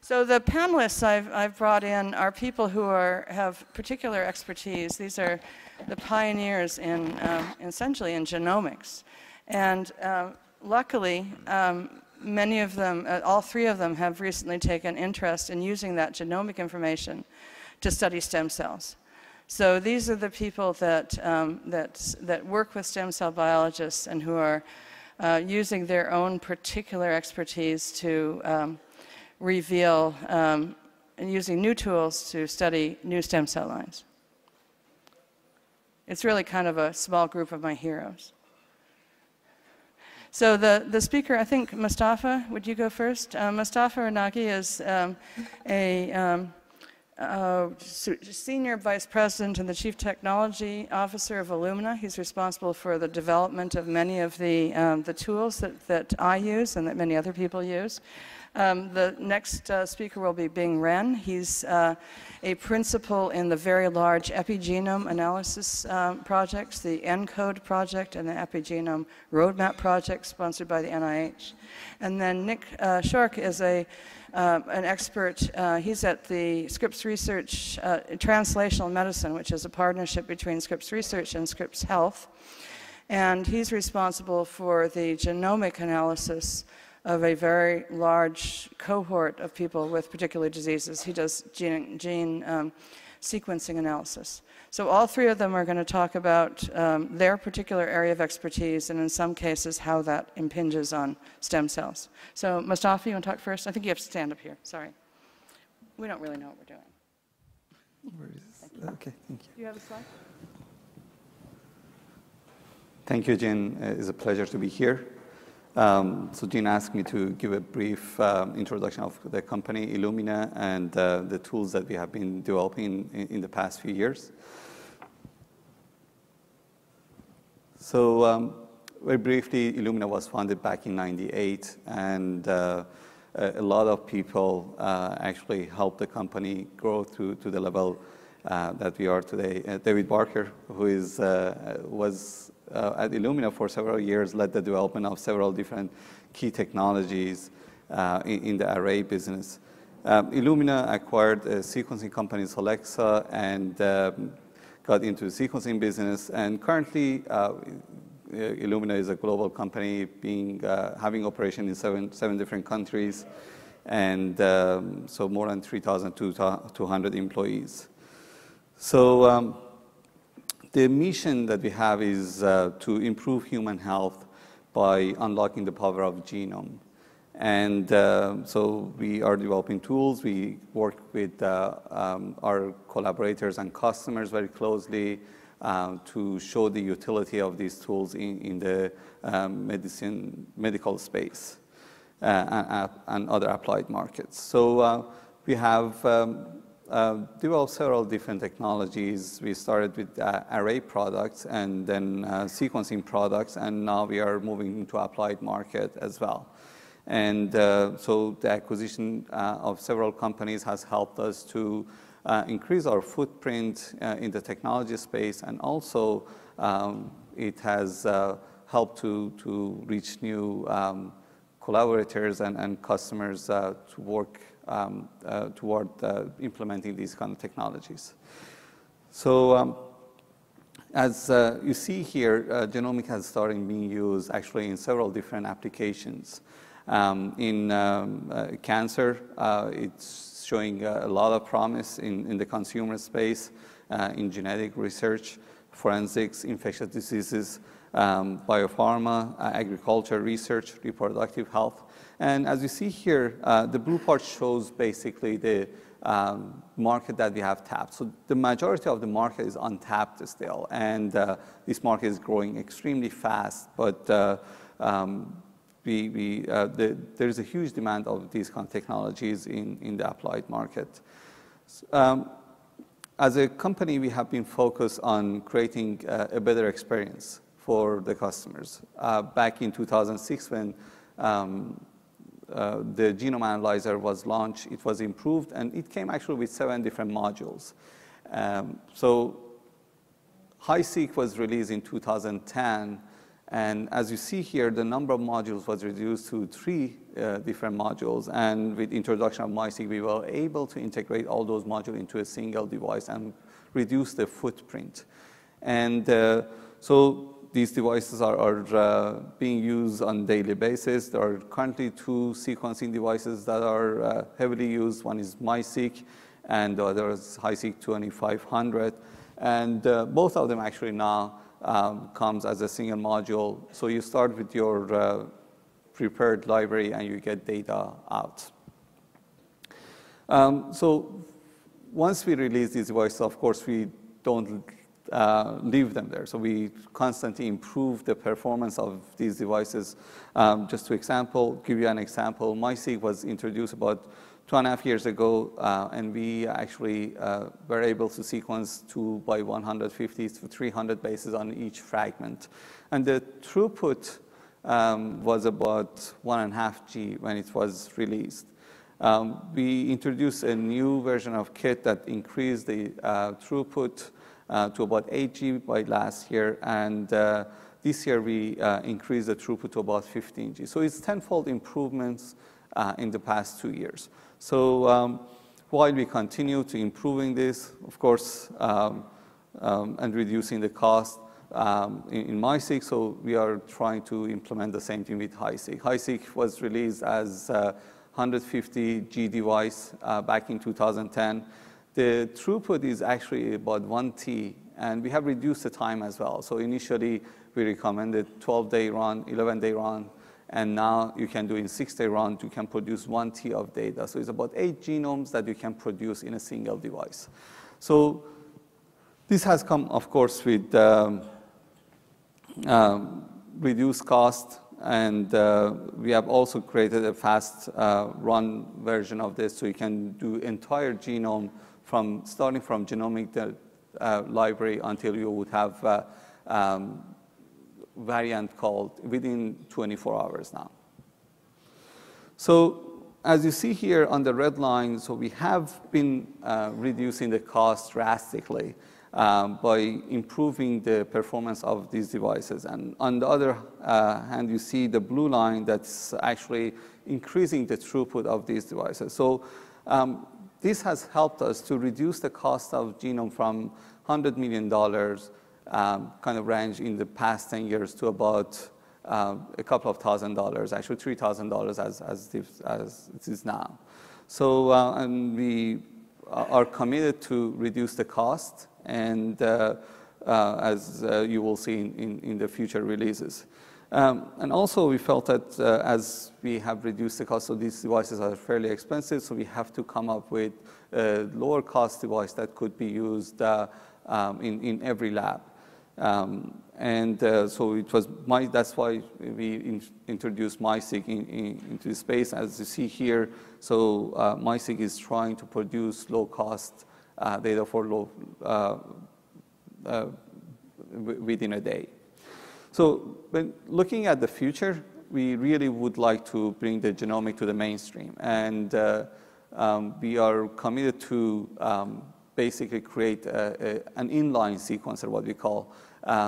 So the panelists I've brought in are people who have particular expertise. These are the pioneers in essentially in genomics. And luckily, many of them, all three of them, have recently taken interest in using that genomic information to study stem cells. So these are the people that, that work with stem cell biologists and who are using their own particular expertise to reveal and using new tools to study new stem cell lines. It's really kind of a small group of my heroes. So the speaker, I think Mostafa, would you go first? Mostafa Ronaghi is Senior Vice President and the Chief Technology Officer of Illumina. He's responsible for the development of many of the tools that I use and that many other people use. The next speaker will be Bing Ren. He's a principal in the very large epigenome analysis projects, the Encode project and the epigenome roadmap project sponsored by the NIH. And then Nick Schork is an expert. He's at the Scripps Research Translational Medicine, which is a partnership between Scripps Research and Scripps Health. And he's responsible for the genomic analysis of a very large cohort of people with particular diseases. He does gene sequencing analysis. So all three of them are going to talk about their particular area of expertise and in some cases how that impinges on stem cells. So Mostafa, you want to talk first? I think you have to stand up here. Sorry. We don't really know what we're doing. Where is okay, thank you. Do you have a slide? Thank you, Jeanne. It's a pleasure to be here. So Jeanne asked me to give a brief introduction of the company, Illumina, and the tools that we have been developing in the past few years. So very briefly, Illumina was founded back in '98, and a lot of people actually helped the company grow to the level that we are today. David Barker, who was at Illumina for several years, led the development of several different key technologies in the array business. Illumina acquired a sequencing company, Solexa, and got into the sequencing business. And currently, Illumina is a global company, having operation in seven different countries, and so more than 3,200 employees. So the mission that we have is to improve human health by unlocking the power of genome. And so we are developing tools. We work with our collaborators and customers very closely to show the utility of these tools in the medical space and other applied markets. So we have developed several different technologies. We started with array products and then sequencing products, and now we are moving into applied market as well. And so the acquisition of several companies has helped us to increase our footprint in the technology space, and also it has helped to reach new collaborators and customers to work toward implementing these kind of technologies. So as you see here, genomic has started being used actually in several different applications. In cancer, it's showing a lot of promise in the consumer space, in genetic research, forensics, infectious diseases, biopharma, agriculture research, reproductive health. And as you see here, the blue part shows basically the market that we have tapped. So the majority of the market is untapped still, and this market is growing extremely fast, but there is a huge demand of these kind of technologies in the applied market. As a company, we have been focused on creating a better experience for the customers. Back in 2006, when the genome analyzer was launched, it was improved, and it came actually with 7 different modules. So HiSeq was released in 2010, And as you see here, the number of modules was reduced to 3 different modules. And with introduction of MiSeq, we were able to integrate all those modules into a single device and reduce the footprint. And so these devices are being used on a daily basis. There are currently 2 sequencing devices that are heavily used. One is MiSeq, and the other is HiSeq 2500. And both of them actually now comes as a single module. So you start with your prepared library and you get data out. So once we release these devices, of course, we don't leave them there. So we constantly improve the performance of these devices. Just to give you an example, MiSeq was introduced about 2.5 years ago, and we actually were able to sequence 2 by 150 to 300 bases on each fragment. And the throughput was about 1.5 G when it was released. We introduced a new version of kit that increased the throughput to about 8 G by last year, and this year we increased the throughput to about 15 G. So it's tenfold improvements in the past 2 years. So while we continue to improving this, of course, and reducing the cost in MiSeq, so we are trying to implement the same thing with HiSeq. HiSeq was released as 150 G device back in 2010. The throughput is actually about 1 T, and we have reduced the time as well. So initially, we recommended 12-day run, 11-day run, and now you can do in 6-day run, you can produce 1 T of data. So it's about 8 genomes that you can produce in a single device. So this has come, of course, with reduced cost, and we have also created a fast run version of this, so you can do entire genome starting from genomic library until you would have variant called within 24 hours now. So as you see here on the red line, so we have been reducing the cost drastically by improving the performance of these devices. And on the other hand, you see the blue line that's actually increasing the throughput of these devices. So this has helped us to reduce the cost of genome from $100 million kind of range in the past 10 years to about a couple of $1,000, actually $3,000 as it is now. So and we are committed to reduce the cost, and as you will see in the future releases. And also we felt that as we have reduced the cost of these devices are fairly expensive, so we have to come up with a lower cost device that could be used in every lab. So it was that's why we introduced MiSeq into the space, as you see here. So MiSeq is trying to produce low-cost data for within a day. So when looking at the future, we really would like to bring the genomic to the mainstream, and we are committed to basically create an inline sequencer, what we call,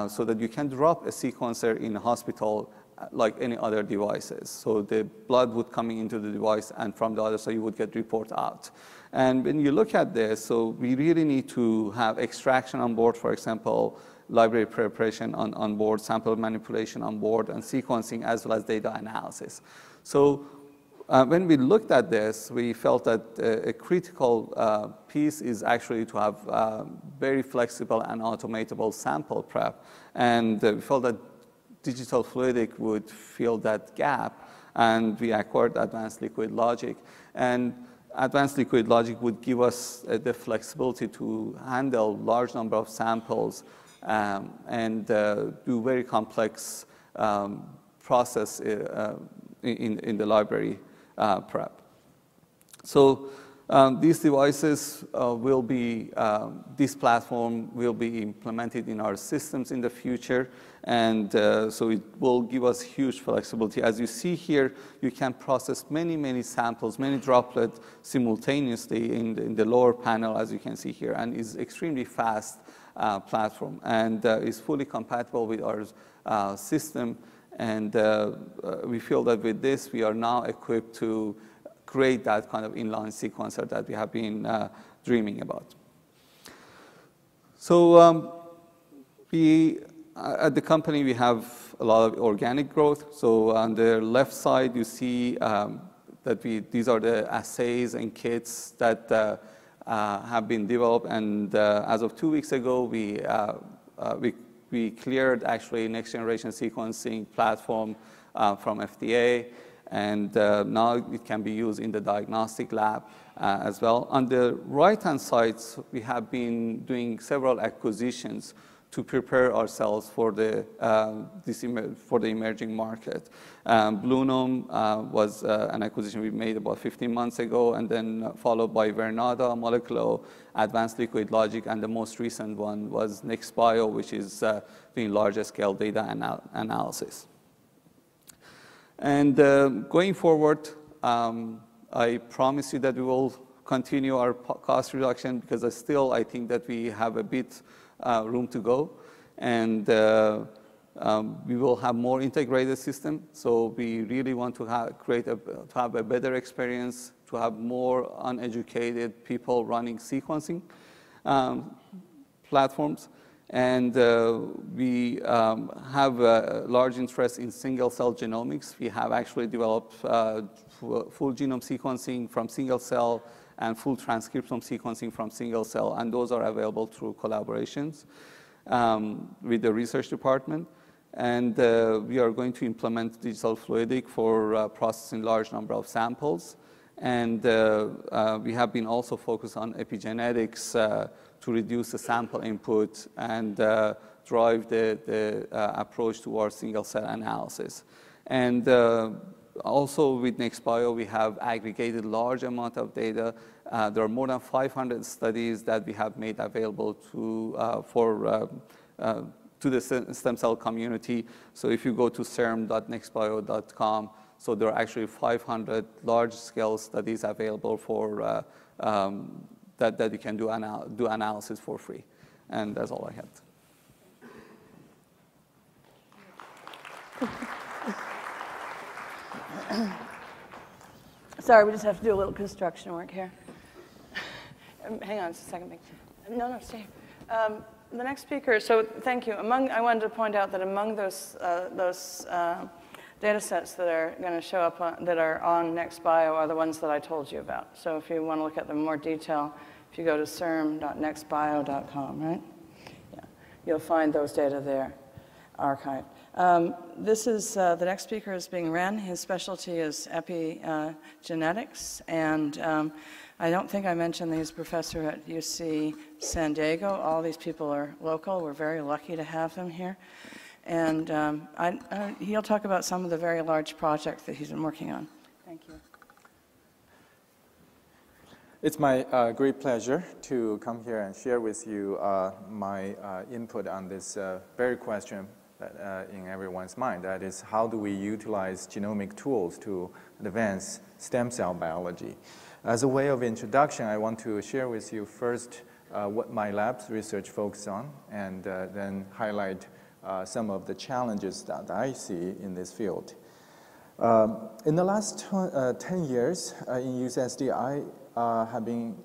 so that you can drop a sequencer in a hospital like any other devices. So the blood would come into the device, and from the other side, you would get report out. And when you look at this, so we really need to have extraction on board, for example, library preparation on board, sample manipulation on board, and sequencing, as well as data analysis. So when we looked at this, we felt that a critical piece is actually to have very flexible and automatable sample prep. And we felt that digital fluidic would fill that gap, and we acquired advanced liquid logic. And advanced liquid logic would give us the flexibility to handle large number of samples and do very complex process in the library prep. So these devices will be, this platform will be implemented in our systems in the future, and so it will give us huge flexibility. As you see here, you can process many samples, many droplets simultaneously in the lower panel, as you can see here, and is extremely fast platform, and is fully compatible with our system. And we feel that with this, we are now equipped to create that kind of inline sequencer that we have been dreaming about. So at the company, we have a lot of organic growth. So on the left side, you see that these are the assays and kits that have been developed. And as of 2 weeks ago, we cleared actually next generation sequencing platform from FDA. And now it can be used in the diagnostic lab as well. On the right-hand side, we have been doing several acquisitions to prepare ourselves for the emerging market. Bluenome was an acquisition we made about 15 months ago, and then followed by Vernada, Molecular, Advanced Liquid Logic, and the most recent one was NextBio, which is doing larger scale data analysis. And going forward, I promise you that we will continue our cost reduction, because I think that we have a bit room to go, and we will have more integrated system. So we really want to have a better experience, to have more uneducated people running sequencing platforms. And we have a large interest in single-cell genomics. We have actually developed full genome sequencing from single cell and full transcriptome sequencing from single cell, and those are available through collaborations with the research department. And we are going to implement digital fluidic for processing large number of samples. And we have been also focused on epigenetics to reduce the sample input and drive the approach towards single cell analysis. And also with NextBio, we have aggregated large amount of data. There are more than 500 studies that we have made available to the stem cell community. So if you go to serm.nextbio.com, so there are actually 500 large-scale studies available for that you can do analysis for free. And that's all I have. Sorry, we just have to do a little construction work here. Hang on just a second. No, stay here. The next speaker, so thank you. I wanted to point out that among those data sets that are going to show up that are on NextBio are the ones that I told you about. So if you want to look at them in more detail, if you go to serm.nextbio.com, right? Yeah, you'll find those data there archived. This is, the next speaker is being Ren. His specialty is epigenetics. And I don't think I mentioned that he's a professor at UC San Diego. All these people are local. We're very lucky to have them here. And he'll talk about some of the very large projects that he's been working on. Thank you. It's my great pleasure to come here and share with you my input on this very question in everyone's mind. That is, how do we utilize genomic tools to advance stem cell biology? As a way of introduction, I want to share with you first what my lab's research focuses on, and then highlight some of the challenges that I see in this field. In the last 10 years in UCSD, I have been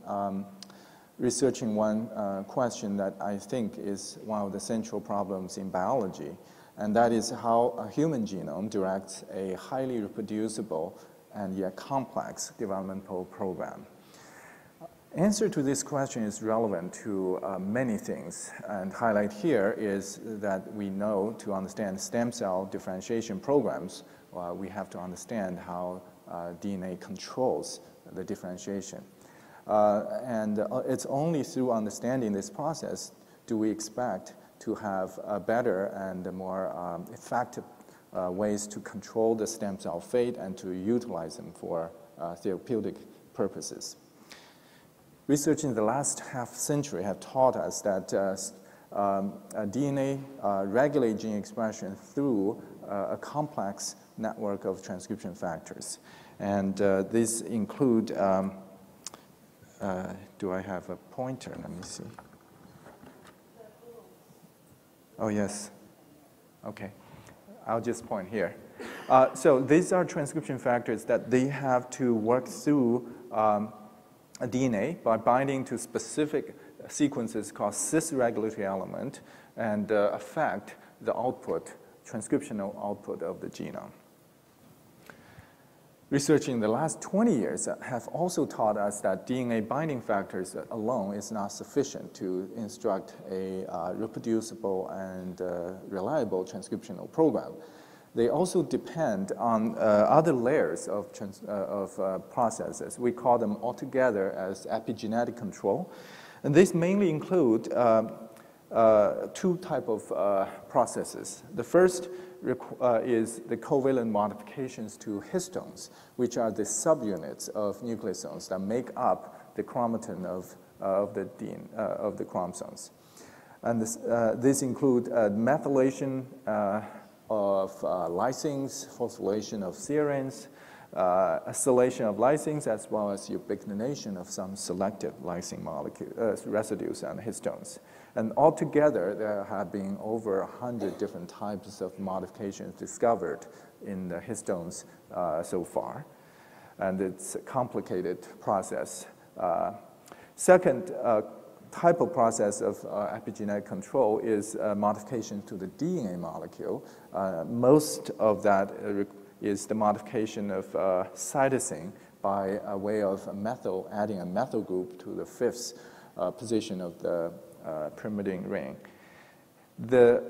researching one question that I think is one of the central problems in biology, and that is how a human genome directs a highly reproducible and yet complex developmental program. Answer to this question is relevant to many things, and highlight here is that we know to understand stem cell differentiation programs, we have to understand how DNA controls the differentiation. And it's only through understanding this process do we expect to have better and more effective ways to control the stem cell fate and to utilize them for therapeutic purposes. Research in the last half century have taught us that DNA regulates gene expression through a complex network of transcription factors. And these include, do I have a pointer? Let me see. Oh, yes. Okay. I'll just point here. So these are transcription factors that they have to work through a DNA by binding to specific sequences called cis-regulatory element and affect the output, transcriptional output of the genome. Research in the last 20 years have also taught us that DNA binding factors alone is not sufficient to instruct a reproducible and reliable transcriptional program. They also depend on other layers of processes. We call them altogether as epigenetic control. And these mainly include two types of processes. The first is the covalent modifications to histones, which are the subunits of nucleosomes that make up the chromatin of the chromosomes. And these include methylation of lysines, phosphorylation of serines, acylation of lysines, as well as ubiquitination of some selective lysine residues and histones. And altogether, there have been over 100 different types of modifications discovered in the histones so far. And it's a complicated process. Second type of process of epigenetic control is modification to the DNA molecule. Most of that is the modification of cytosine by way of adding a methyl group to the fifth position of the pyrimidine ring. The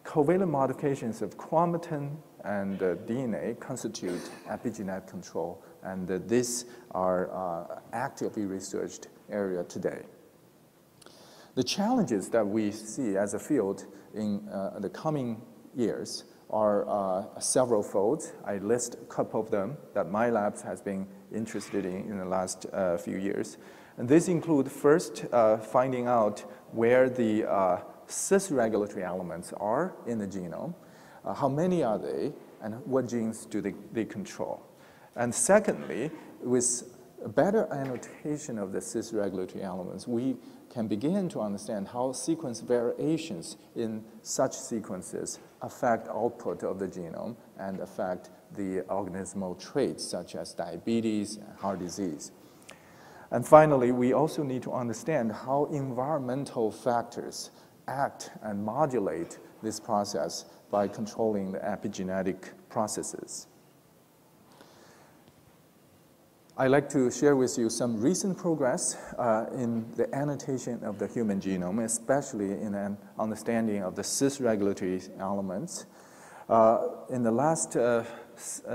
covalent modifications of chromatin and DNA constitute epigenetic control, and these are actively researched area today. The challenges that we see as a field in the coming years are several folds. I list a couple of them that my labs has been interested in the last few years. And these include first finding out where the cis-regulatory elements are in the genome, how many are they, and what genes do they control. And secondly, with a better annotation of the cis-regulatory elements, we can begin to understand how sequence variations in such sequences affect output of the genome and affect the organismal traits such as diabetes and heart disease. And finally, we also need to understand how environmental factors act and modulate this process by controlling the epigenetic processes. I'd like to share with you some recent progress in the annotation of the human genome, especially in an understanding of the cis-regulatory elements. In the last,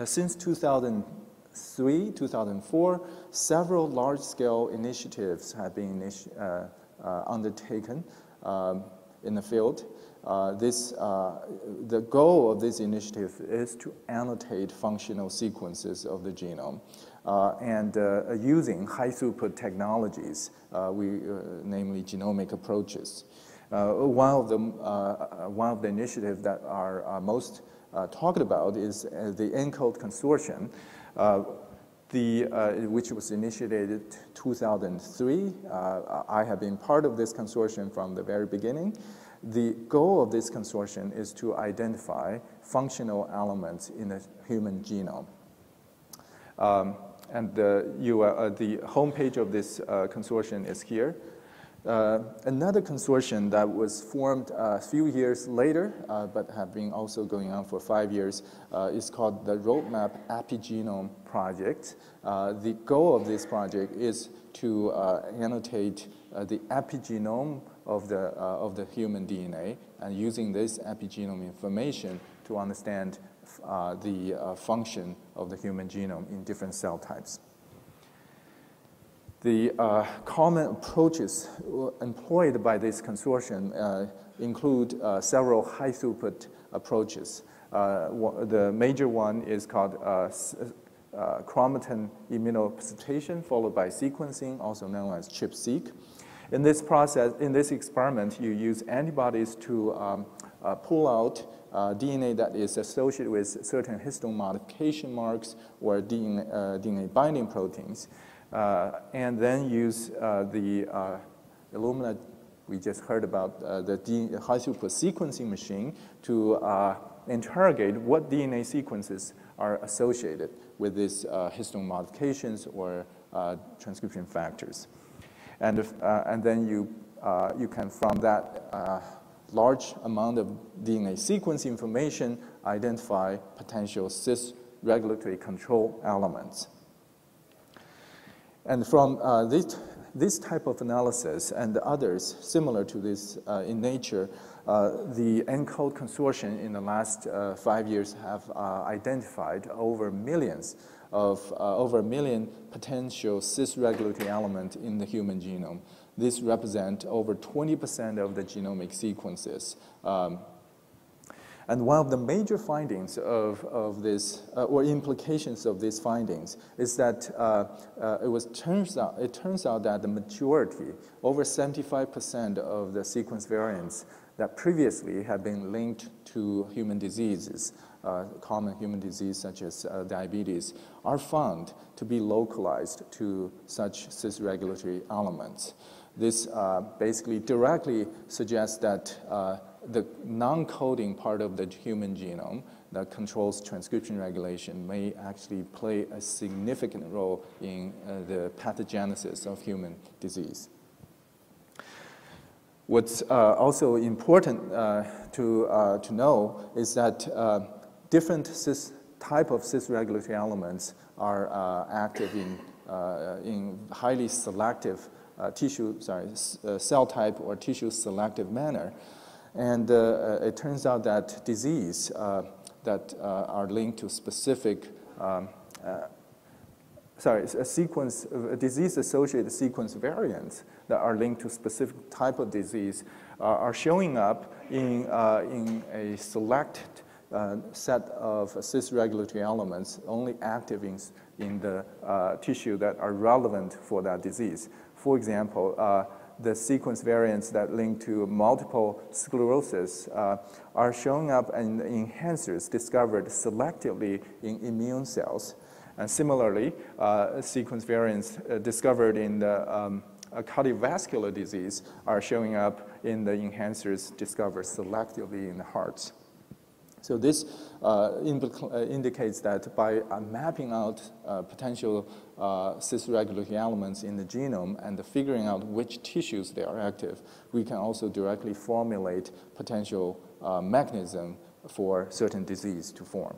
since 2003, 2004, several large-scale initiatives have been undertaken in the field. The goal of this initiative is to annotate functional sequences of the genome and using high-throughput technologies, namely genomic approaches. One of the initiatives that are most talked about is the Encode Consortium, which was initiated 2003. I have been part of this consortium from the very beginning. The goal of this consortium is to identify functional elements in the human genome. The homepage of this consortium is here. Another consortium that was formed a few years later, but have been also going on for 5 years, is called the Roadmap Epigenome Project. The goal of this project is to annotate the epigenome of the human DNA, and using this epigenome information to understand the function of the human genome in different cell types. The common approaches employed by this consortium include several high-throughput approaches. The major one is called chromatin immunoprecipitation, followed by sequencing, also known as ChIP-seq. In this process, in this experiment, you use antibodies to pull out DNA that is associated with certain histone modification marks or DNA binding proteins. And then use the Illumina, We just heard about the high-throughput sequencing machine to interrogate what DNA sequences are associated with these histone modifications or transcription factors. And then you can, from that large amount of DNA sequence information, identify potential cis regulatory control elements. And from this type of analysis and others similar to this in nature, the Encode Consortium in the last 5 years have identified over a million potential cis regulatory elements in the human genome. This represents over 20% of the genomic sequences. And one of the major findings of this, or implications of these findings, is that it turns out that the majority, over 75% of the sequence variants that previously had been linked to human diseases, common human disease such as diabetes, are found to be localized to such cis regulatory elements. This basically directly suggests that the non-coding part of the human genome that controls transcription regulation may actually play a significant role in the pathogenesis of human disease. What's also important to know is that different type of cis regulatory elements are active in highly selective cell type or tissue selective manner. And it turns out that disease that are linked to specific, disease-associated sequence variants that are linked to specific type of disease are showing up in a select set of cis regulatory elements only active in the tissue that are relevant for that disease. For example, the sequence variants that link to multiple sclerosis are showing up in enhancers discovered selectively in immune cells. And similarly, sequence variants discovered in the cardiovascular disease are showing up in the enhancers discovered selectively in the hearts. So this indicates that by mapping out potential cis regulatory elements in the genome and figuring out which tissues they are active, we can also directly formulate potential mechanism for certain disease to form.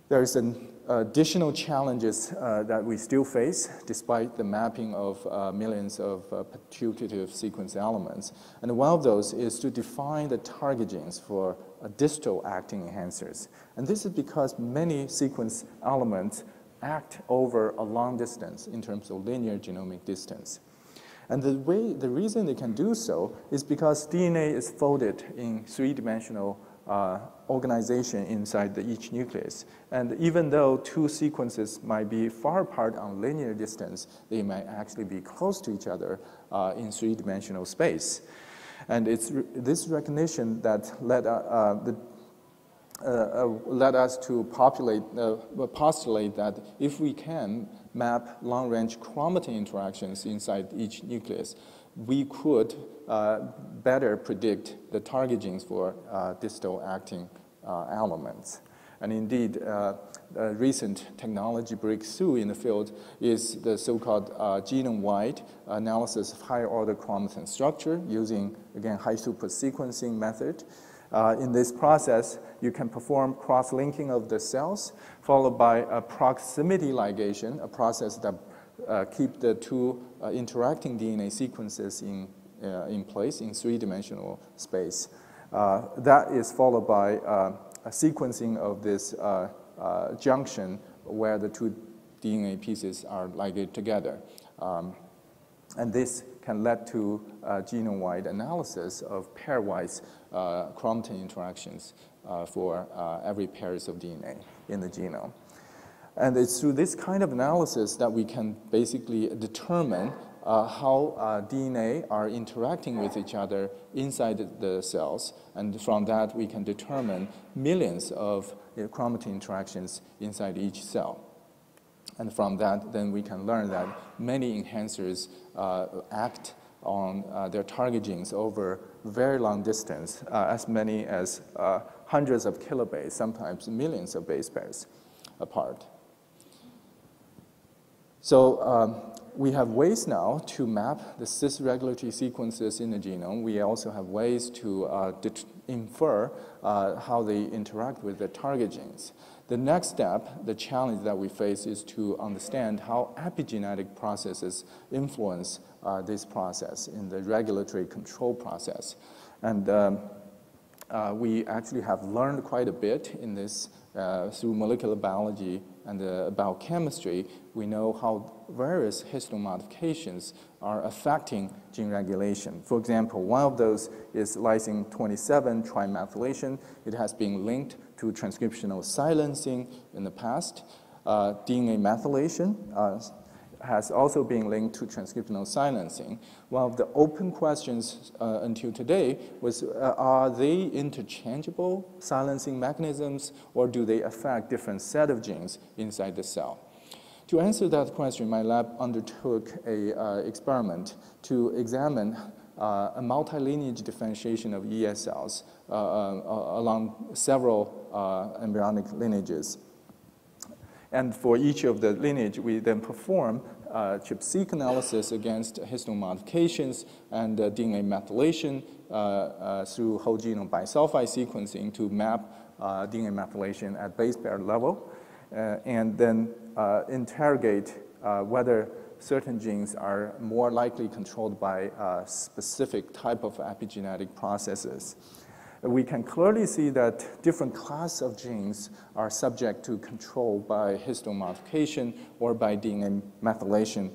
There's additional challenges that we still face despite the mapping of millions of putative sequence elements. And one of those is to define the target genes for distal acting enhancers. And this is because many sequence elements act over a long distance in terms of linear genomic distance. And the reason they can do so is because DNA is folded in three-dimensional organization inside each nucleus. And even though two sequences might be far apart on linear distance, they might actually be close to each other in three-dimensional space. And it's this recognition that led us to postulate that if we can map long-range chromatin interactions inside each nucleus, we could better predict the target genes for distal acting elements. And indeed, a recent technology breakthrough in the field is the so-called Genome-Wide analysis of higher-order chromatin structure using, again, high-throughput sequencing method. In this process, you can perform cross-linking of the cells, followed by a proximity ligation, a process that keep the two interacting DNA sequences in place in three-dimensional space. That is followed by a sequencing of this junction where the two DNA pieces are ligated together. And this can lead to genome-wide analysis of pairwise chromatin interactions for every pairs of DNA in the genome. And it's through this kind of analysis that we can basically determine how DNA are interacting with each other inside the cells. And from that, we can determine millions of chromatin interactions inside each cell. And from that, then we can learn that many enhancers act on their target genes over very long distance, as many as hundreds of kilobase, sometimes millions of base pairs apart. So we have ways now to map the cis-regulatory sequences in the genome. We also have ways to infer how they interact with the target genes. The next step, the challenge that we face, is to understand how epigenetic processes influence this process in the regulatory control process. And we actually have learned quite a bit in this through molecular biology and biochemistry. We know how various histone modifications are affecting gene regulation. For example, one of those is lysine 27 trimethylation. It has been linked to transcriptional silencing in the past. DNA methylation has also been linked to transcriptional silencing. One of the open questions until today was, are they interchangeable silencing mechanisms, or do they affect different set of genes inside the cell? To answer that question, my lab undertook an experiment to examine a multilineage differentiation of ES cells along several embryonic lineages. And for each of the lineage, we then perform ChIP-seq analysis against histone modifications and DNA methylation through whole genome bisulfite sequencing to map DNA methylation at base pair level, and then interrogate whether certain genes are more likely controlled by a specific type of epigenetic processes. We can clearly see that different classes of genes are subject to control by histone modification or by DNA methylation.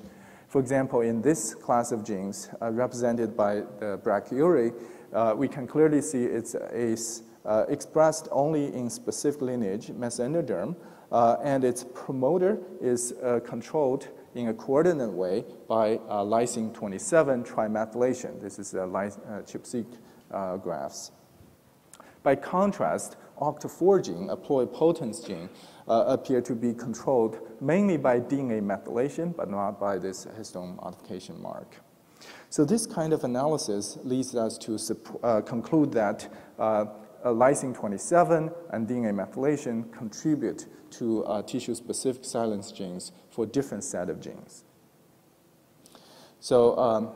For example, in this class of genes represented by the brachyury, we can clearly see it's expressed only in specific lineage, mesendoderm, and its promoter is controlled in a coordinate way by lysine 27 trimethylation. This is ChIP-seq graphs. By contrast, OCT4 gene, a pluripotence gene, appear to be controlled mainly by DNA methylation, but not by this histone modification mark. So this kind of analysis leads us to conclude that lysine 27 and DNA methylation contribute to tissue-specific silence genes for different set of genes. So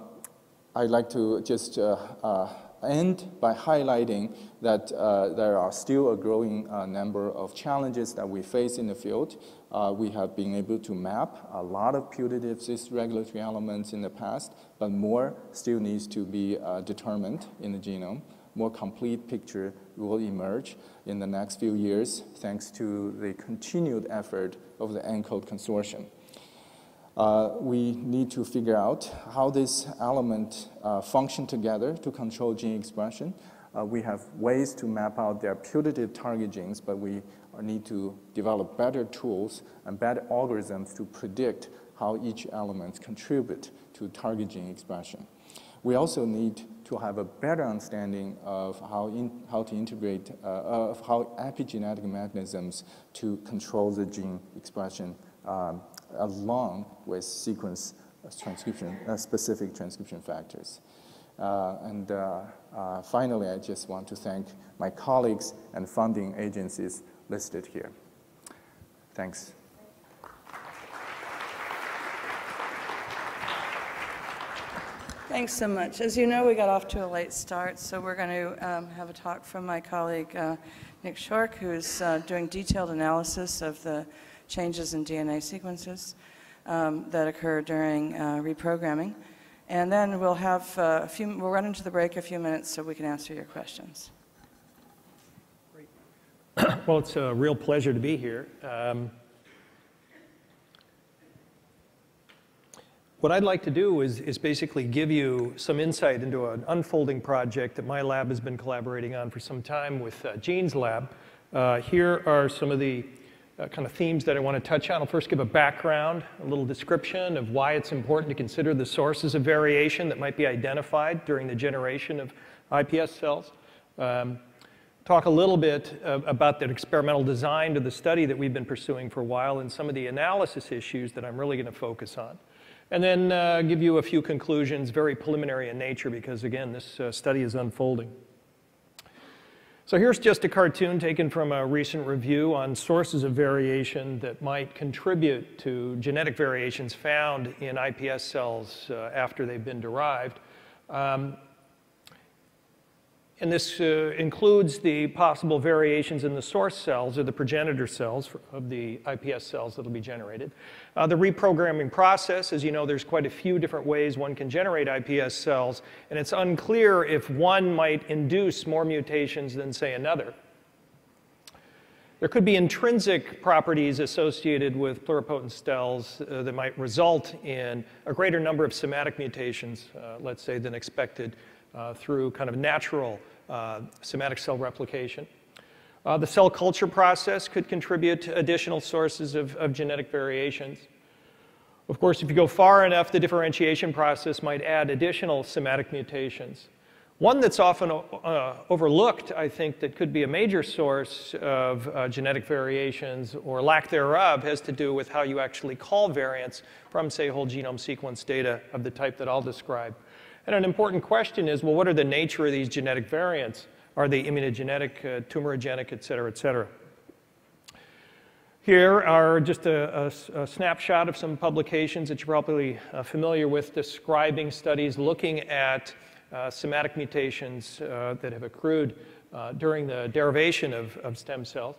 I'd like to just end by highlighting that there are still a growing number of challenges that we face in the field. We have been able to map a lot of putative cis-regulatory elements in the past, but more still needs to be determined in the genome. More complete picture will emerge in the next few years thanks to the continued effort of the Encode Consortium. We need to figure out how this element function together to control gene expression. We have ways to map out their putative target genes, but we need to develop better tools and better algorithms to predict how each element contribute to target gene expression. We also need to have a better understanding of how to integrate, of how epigenetic mechanisms to control the gene expression along with sequence transcription, specific transcription factors. Finally, I just want to thank my colleagues and funding agencies listed here. Thanks. Thanks so much. As you know, we got off to a late start, so we're going to have a talk from my colleague, Nick Schork, who's doing detailed analysis of the changes in DNA sequences that occur during reprogramming. And then we'll have we'll run into the break a few minutes so we can answer your questions. Great. Well, it's a real pleasure to be here. What I'd like to do is basically give you some insight into an unfolding project that my lab has been collaborating on for some time with Jeanne's lab. Here are some of the kind of themes that I want to touch on. I'll first give a background, a little description of why it's important to consider the sources of variation that might be identified during the generation of iPS cells. Talk a little bit about the experimental design to the study that we've been pursuing for a while and some of the analysis issues that I'm really going to focus on. and then give you a few conclusions, very preliminary in nature, because again, this study is unfolding. So here's just a cartoon taken from a recent review on sources of variation that might contribute to genetic variations found in iPS cells after they've been derived. And this includes the possible variations in the source cells or the progenitor cells of the iPS cells that will be generated. The reprogramming process, as you know, there's quite a few different ways one can generate iPS cells, and it's unclear if one might induce more mutations than, say, another. There could be intrinsic properties associated with pluripotent cells that might result in a greater number of somatic mutations, let's say, than expected through kind of natural somatic cell replication. The cell culture process could contribute to additional sources of genetic variations. Of course, if you go far enough, the differentiation process might add additional somatic mutations. One that's often overlooked, I think, that could be a major source of genetic variations or lack thereof has to do with how you actually call variants from, say, whole genome sequence data of the type that I'll describe. And an important question is, well, what are the nature of these genetic variants? Are they immunogenic, tumorigenic, et cetera, et cetera? Here are just a snapshot of some publications that you're probably familiar with describing studies looking at somatic mutations that have accrued during the derivation of stem cells.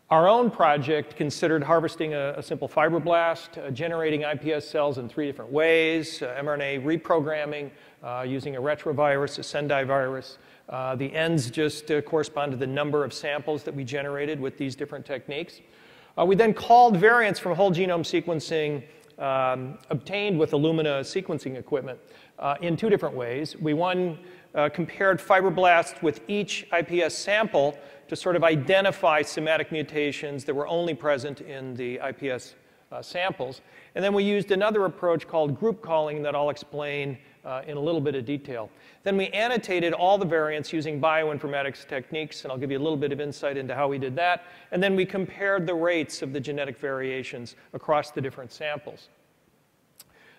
Our own project considered harvesting a simple fibroblast, generating iPS cells in 3 different ways, mRNA reprogramming using a retrovirus, a Sendai virus. The ends just correspond to the number of samples that we generated with these different techniques. We then called variants from whole genome sequencing obtained with Illumina sequencing equipment in 2 different ways. We compared fibroblasts with each iPS sample to sort of identify somatic mutations that were only present in the iPS samples. And then we used another approach called group calling that I'll explain in a little bit of detail. Then we annotated all the variants using bioinformatics techniques, and I'll give you a little bit of insight into how we did that. And then we compared the rates of the genetic variations across the different samples.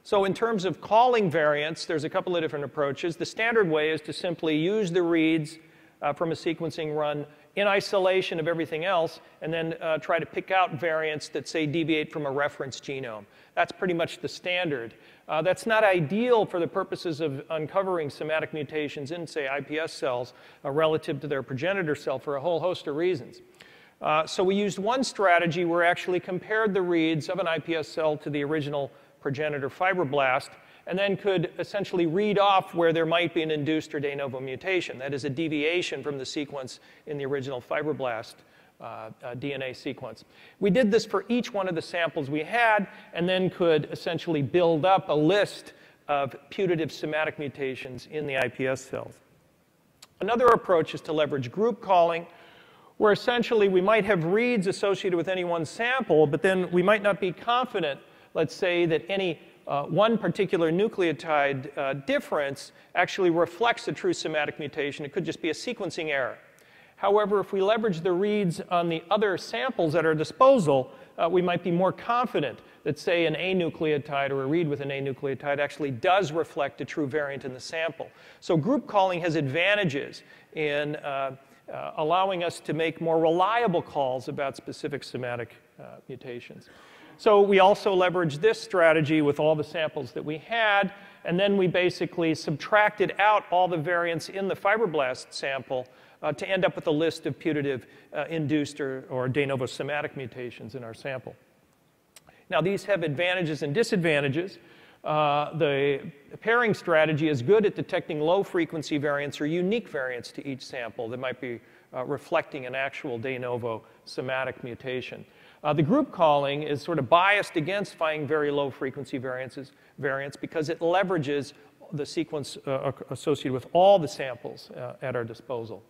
So in terms of calling variants, there's a couple of different approaches. The standard way is to simply use the reads from a sequencing run in isolation of everything else, and then try to pick out variants that, say, deviate from a reference genome. That's pretty much the standard. That's not ideal for the purposes of uncovering somatic mutations in, say, iPS cells relative to their progenitor cell for a whole host of reasons. So we used one strategy where we actually compared the reads of an iPS cell to the original progenitor fibroblast, and then could essentially read off where there might be an induced or de novo mutation. That is a deviation from the sequence in the original fibroblast DNA sequence. We did this for each one of the samples we had, and then could essentially build up a list of putative somatic mutations in the iPS cells. Another approach is to leverage group calling, where essentially we might have reads associated with any one sample, but then we might not be confident, let's say, that any one particular nucleotide difference actually reflects a true somatic mutation. It could just be a sequencing error. However, if we leverage the reads on the other samples at our disposal, we might be more confident that, say, an A nucleotide or a read with an A nucleotide actually does reflect a true variant in the sample. So group calling has advantages in allowing us to make more reliable calls about specific somatic mutations. So we also leveraged this strategy with all the samples that we had, and then we basically subtracted out all the variants in the fibroblast sample to end up with a list of putative induced or de novo somatic mutations in our sample. Now, these have advantages and disadvantages. The pairing strategy is good at detecting low-frequency variants or unique variants to each sample that might be reflecting an actual de novo somatic mutation. The group calling is sort of biased against finding very low-frequency variants because it leverages the sequence associated with all the samples at our disposal.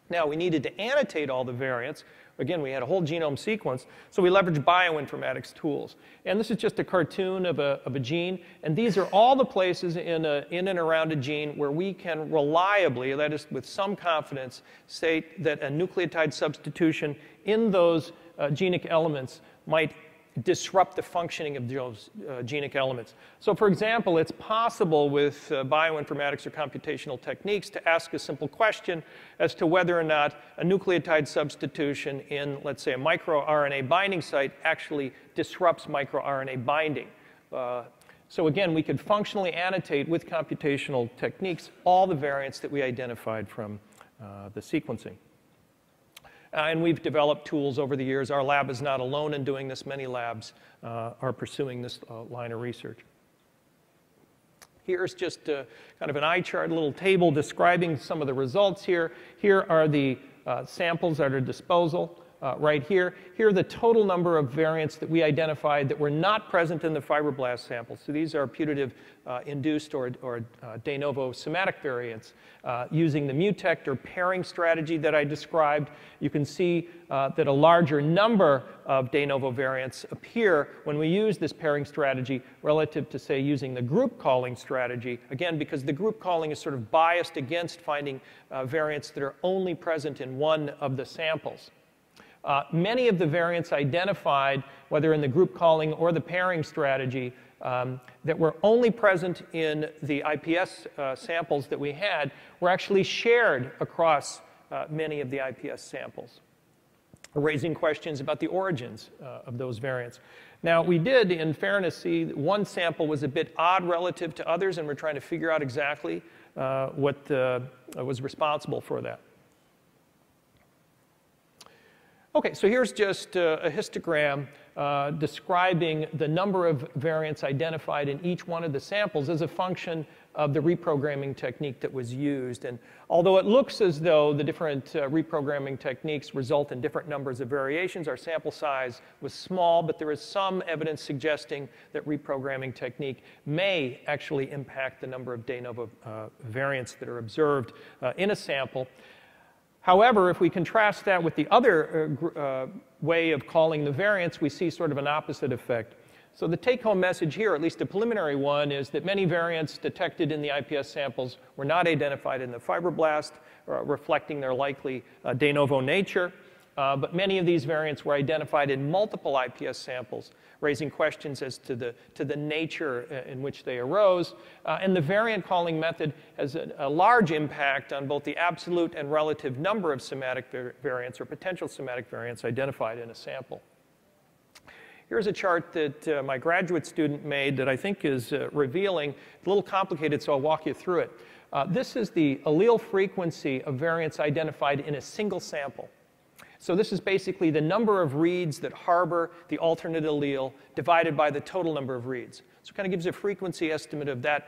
Now, we needed to annotate all the variants. Again, we had a whole genome sequence, so we leveraged bioinformatics tools. And this is just a cartoon of a gene, and these are all the places in and around a gene where we can reliably, that is with some confidence, state that a nucleotide substitution in those genic elements might disrupt the functioning of those genic elements. So for example, it's possible with bioinformatics or computational techniques to ask a simple question as to whether or not a nucleotide substitution in, let's say, a microRNA binding site actually disrupts microRNA binding. So again, we could functionally annotate with computational techniques all the variants that we identified from the sequencing. And we've developed tools over the years. Our lab is not alone in doing this. Many labs are pursuing this line of research. Here's just kind of an eye chart, a little table describing some of the results here. Here are the samples at our disposal. Right here. Here are the total number of variants that we identified that were not present in the fibroblast samples. So these are putative induced or de novo somatic variants. Using the mutect or pairing strategy that I described, you can see that a larger number of de novo variants appear when we use this pairing strategy relative to, say, using the group calling strategy. Again, because the group calling is sort of biased against finding variants that are only present in one of the samples. Many of the variants identified, whether in the group calling or the pairing strategy, that were only present in the IPS samples that we had were actually shared across many of the IPS samples, raising questions about the origins of those variants. Now, we did, in fairness, see that one sample was a bit odd relative to others, and we're trying to figure out exactly what was responsible for that. Okay, so here's just a histogram describing the number of variants identified in each one of the samples as a function of the reprogramming technique that was used. And although it looks as though the different reprogramming techniques result in different numbers of variations, our sample size was small, but there is some evidence suggesting that reprogramming technique may actually impact the number of de novo variants that are observed in a sample. However, if we contrast that with the other way of calling the variants, we see sort of an opposite effect. So the take-home message here, at least a preliminary one, is that many variants detected in the IPS samples were not identified in the fibroblast, reflecting their likely de novo nature. But many of these variants were identified in multiple IPS samples, raising questions as to the nature in which they arose. And the variant calling method has a large impact on both the absolute and relative number of somatic variants or potential somatic variants identified in a sample. Here's a chart that my graduate student made that I think is revealing. It's a little complicated, so I'll walk you through it. This is the allele frequency of variants identified in a single sample. So this is basically the number of reads that harbor the alternate allele divided by the total number of reads. So it kind of gives a frequency estimate of that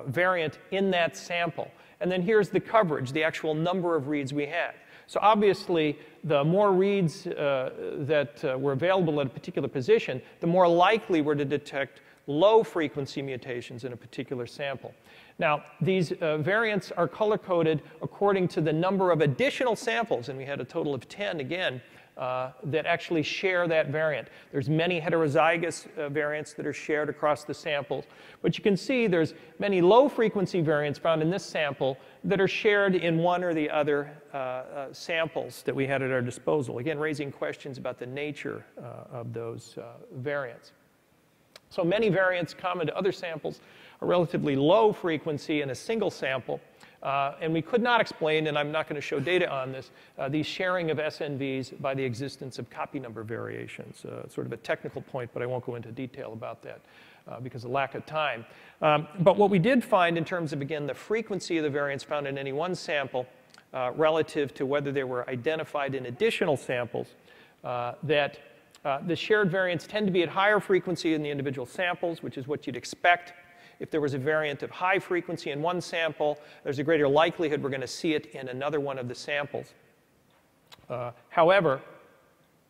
variant in that sample. And then here's the coverage, the actual number of reads we had. So obviously, the more reads that were available at a particular position, the more likely we're to detect low frequency mutations in a particular sample. Now, these variants are color-coded according to the number of additional samples, and we had a total of 10, again, that actually share that variant. There's many heterozygous variants that are shared across the samples, but you can see there's many low-frequency variants found in this sample that are shared in one or the other samples that we had at our disposal, again, raising questions about the nature of those variants. So many variants common to other samples are relatively low frequency in a single sample. And we could not explain, and I'm not going to show data on this, the sharing of SNVs by the existence of copy number variations. Sort of a technical point, but I won't go into detail about that because of lack of time. But what we did find in terms of, again, the frequency of the variants found in any one sample relative to whether they were identified in additional samples, that the shared variants tend to be at higher frequency in the individual samples, which is what you'd expect. If there was a variant of high frequency in one sample, there's a greater likelihood we're going to see it in another one of the samples. However,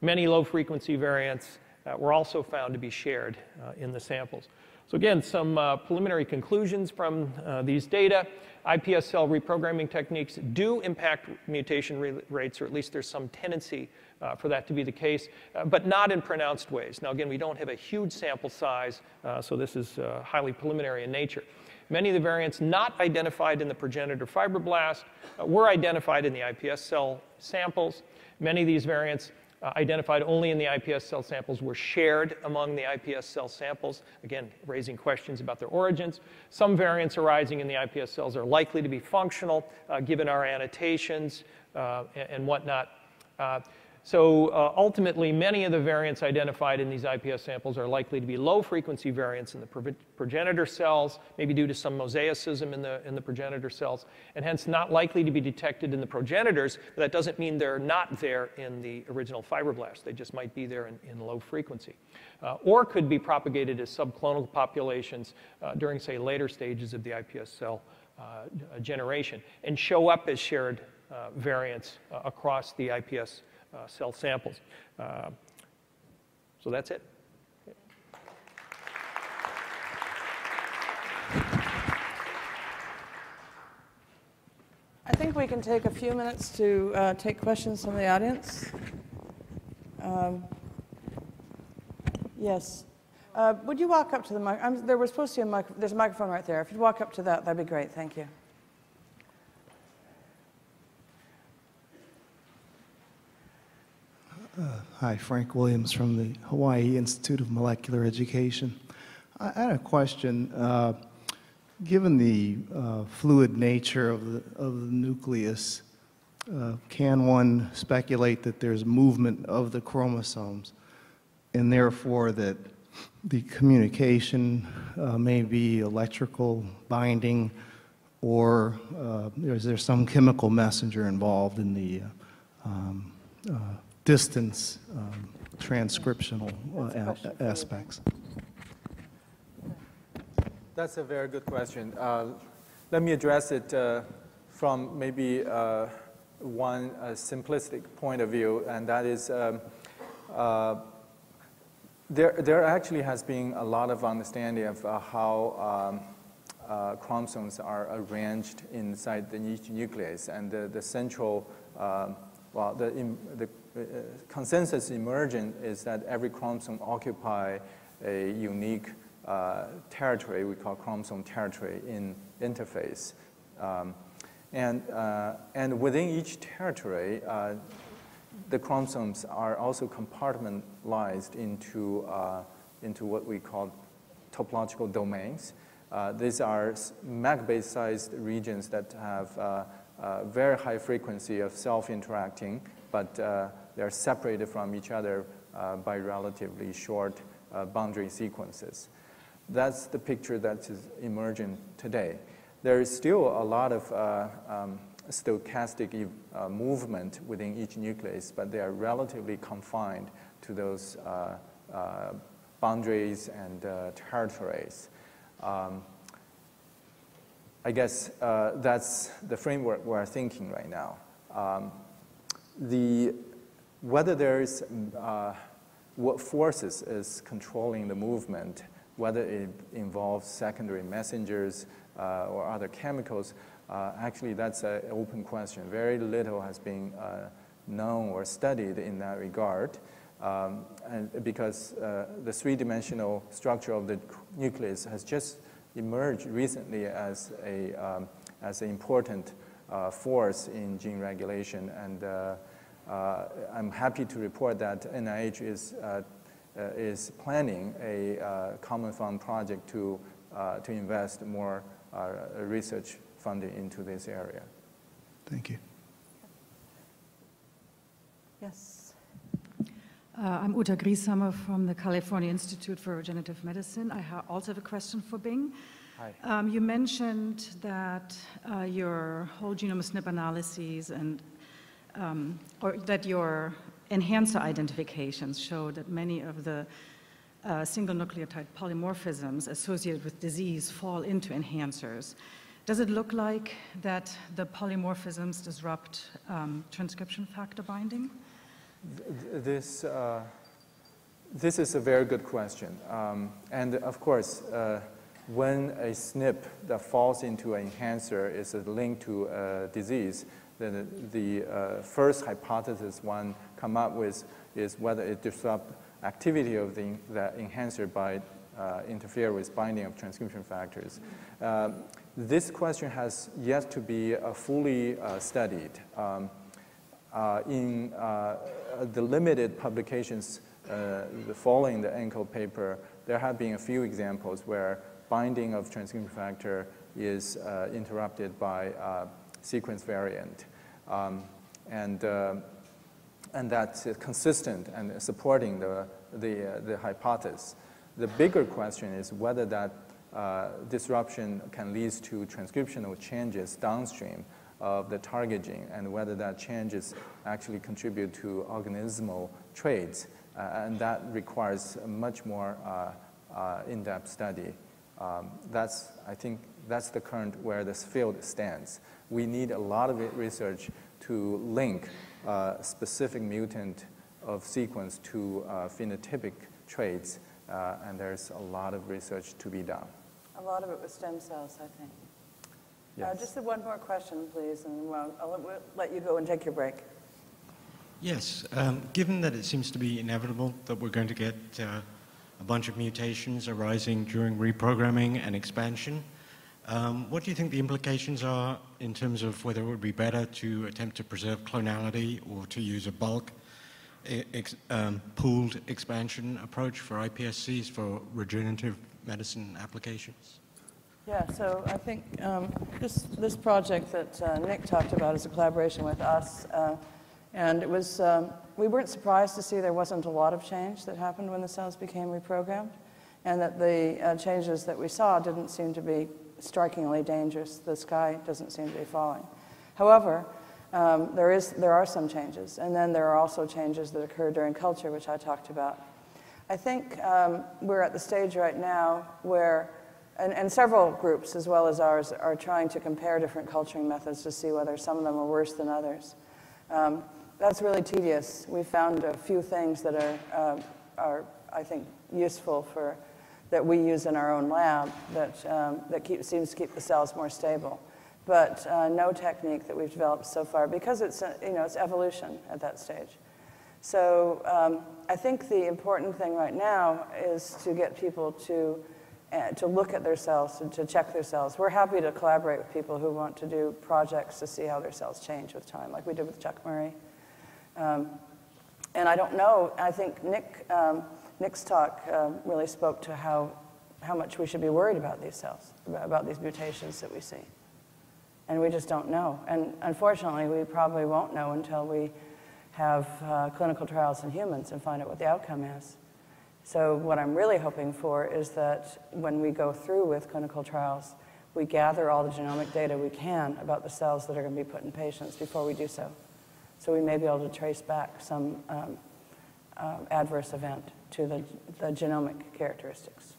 many low-frequency variants were also found to be shared in the samples. So again, some preliminary conclusions from these data. IPS cell reprogramming techniques do impact mutation rates, or at least there's some tendency for that to be the case, but not in pronounced ways. Now again, we don't have a huge sample size, so this is highly preliminary in nature. Many of the variants not identified in the progenitor fibroblast were identified in the IPS cell samples. Many of these variants identified only in the iPS cell samples were shared among the iPS cell samples, again, raising questions about their origins. Some variants arising in the iPS cells are likely to be functional, given our annotations and whatnot. So ultimately, many of the variants identified in these iPS samples are likely to be low-frequency variants in the progenitor cells, maybe due to some mosaicism in the progenitor cells, and hence not likely to be detected in the progenitors. But that doesn't mean they're not there in the original fibroblasts. They just might be there in low frequency. Or could be propagated as subclonal populations during, say, later stages of the iPS cell generation, and show up as shared variants across the iPS cell samples. So that's it. I think we can take a few minutes to take questions from the audience. Yes. Would you walk up to the mic? There was supposed to be a there's a microphone right there. If you'd walk up to that, that'd be great. Thank you. Hi, Frank Williams from the Hawaii Institute of Molecular Education. I had a question. Given the fluid nature of the nucleus, can one speculate that there's movement of the chromosomes, and therefore that the communication may be electrical binding, or is there some chemical messenger involved in the distance transcriptional aspects? That's a very good question. Let me address it from maybe one simplistic point of view, and that is there actually has been a lot of understanding of how chromosomes are arranged inside the each nucleus, and the central, well, the consensus emergent is that every chromosome occupies a unique territory we call chromosome territory in interface. And within each territory, the chromosomes are also compartmentalized into what we call topological domains. These are meg-base-sized regions that have very high frequency of self-interacting, but they're separated from each other by relatively short boundary sequences. That's the picture that is emerging today. There is still a lot of stochastic movement within each nucleus, but they are relatively confined to those boundaries and territories. I guess that's the framework we're thinking right now. Whether there is what forces is controlling the movement, whether it involves secondary messengers or other chemicals, actually that's an open question. Very little has been known or studied in that regard, and because the three-dimensional structure of the nucleus has just emerged recently as an important force in gene regulation, and I'm happy to report that NIH is planning a common fund project to invest more research funding into this area. Thank you. Yes. I'm Uta Grieshammer from the California Institute for Regenerative Medicine. I also have a question for Bing. Hi. You mentioned that your whole genome SNP analyses and or that your enhancer identifications show that many of the single nucleotide polymorphisms associated with disease fall into enhancers. Does it look like that the polymorphisms disrupt transcription factor binding? This is a very good question. And of course, when a SNP that falls into an enhancer is linked to a disease, then the first hypothesis one come up with is whether it disrupts activity of the enhancer by interfere with binding of transcription factors. This question has yet to be fully studied. the limited publications following the Encode paper, there have been a few examples where binding of transcription factor is interrupted by sequence variant. And that's consistent and supporting the hypothesis. The bigger question is whether that disruption can lead to transcriptional changes downstream of the target gene, and whether that changes actually contribute to organismal traits. And that requires a much more in-depth study. I think that's the current where this field stands. We need a lot of research to link specific mutant of sequence to phenotypic traits, and there's a lot of research to be done. A lot of it with stem cells, I think. Yes. Just one more question, please, and I'll let you go and take your break. Yes, given that it seems to be inevitable that we're going to get a bunch of mutations arising during reprogramming and expansion, what do you think the implications are in terms of whether it would be better to attempt to preserve clonality or to use a bulk pooled expansion approach for iPSCs for regenerative medicine applications? Yeah, so I think this project that Nick talked about is a collaboration with us, and it was, we weren't surprised to see there wasn't a lot of change that happened when the cells became reprogrammed, and that the changes that we saw didn't seem to be strikingly dangerous. The sky doesn't seem to be falling. However, there are some changes, and then there are also changes that occur during culture, which I talked about. I think we're at the stage right now where, and several groups as well as ours are trying to compare different culturing methods to see whether some of them are worse than others. That's really tedious. We found a few things that are I think, useful that we use in our own lab that seems to keep the cells more stable. But no technique that we've developed so far, because it's evolution at that stage. So I think the important thing right now is to get people to look at their cells and to check their cells. We're happy to collaborate with people who want to do projects to see how their cells change with time, like we did with Chuck Murray. And I don't know, I think Nick's talk really spoke to how much we should be worried about these cells, about these mutations that we see. And we just don't know. And unfortunately, we probably won't know until we have clinical trials in humans and find out what the outcome is. So what I'm really hoping for is that when we go through with clinical trials, we gather all the genomic data we can about the cells that are going to be put in patients before we do so. So we may be able to trace back some adverse event to the genomic characteristics.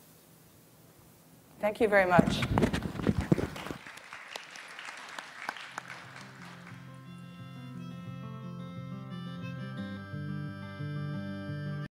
Thank you very much.